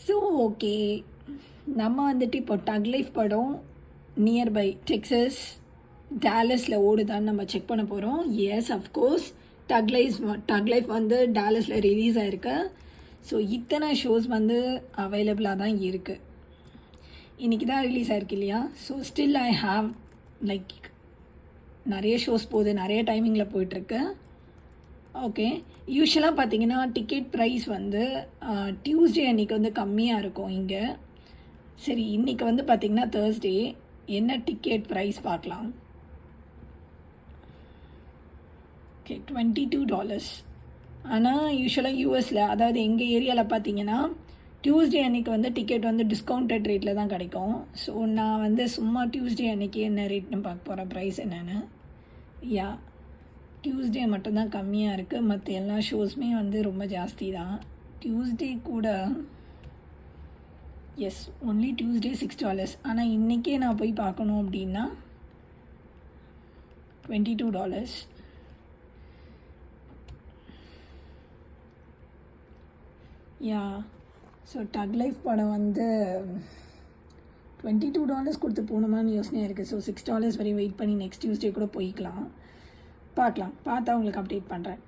So okay, நம்ம வந்துட்டு இப்போ டக் லைஃப் படம் நியர்பை டெக்ஸஸ் டாலஸில் ஓடுதான்னு நம்ம செக் பண்ண போகிறோம். எஸ், அஃப்கோர்ஸ் டக் லைஃப் வந்து டாலஸில் ரிலீஸ் ஆகிருக்கு. ஸோ இத்தனை ஷோஸ் வந்து அவைலபிளாக தான் இருக்குது. இன்றைக்கி தான் ரிலீஸ் ஆகிருக்கு இல்லையா? So still I have like நிறைய ஷோஸ் போகுது, நிறைய டைமிங்கில் போயிட்டுருக்கு. ஓகே, யூஸ்வலாக பார்த்தீங்கன்னா டிக்கெட் ப்ரைஸ் வந்து டியூஸ்டே அன்றைக்கி வந்து கம்மியாக இருக்கும் இங்கே. சரி, இன்றைக்கி வந்து பார்த்திங்கன்னா தேர்ஸ்டே. என்ன டிக்கெட் ப்ரைஸ் பார்க்கலாம். ஓகே, $22. ஆனால் யூஸ்வலாக யூஎஸில், அதாவது எங்கள் ஏரியாவில் பார்த்தீங்கன்னா டியூஸ்டே அன்றைக்கி வந்து டிக்கெட் வந்து டிஸ்கவுண்டட் ரேட்டில் தான் கிடைக்கும். ஸோ நான் வந்து சும்மா டியூஸ்டே அன்றைக்கி என்ன ரேட்னு பார்க்க போகிறேன், ப்ரைஸ் என்னென்னு. யா, டியூஸ்டே மட்டும்தான் கம்மியாக இருக்குது, மற்ற எல்லா ஷோஸுமே வந்து ரொம்ப ஜாஸ்தி தான். டியூஸ்டே கூட எஸ், ஒன்லி டியூஸ்டே $6. ஆனால் இன்றைக்கே நான் போய் பார்க்கணும் அப்படின்னா $22. யா, ஸோ டக் லைஃப் படம் வந்து $22 கொடுத்து போகணுமான்னு யோசனையாக இருக்குது. ஸோ $6 வரையும் வெயிட் பண்ணி நெக்ஸ்ட் டியூஸ்டே கூட போய்க்கலாம். பார்க்கலாம், பார்த்தா உங்களுக்கு அப்டேட் பண்ணுறேன்.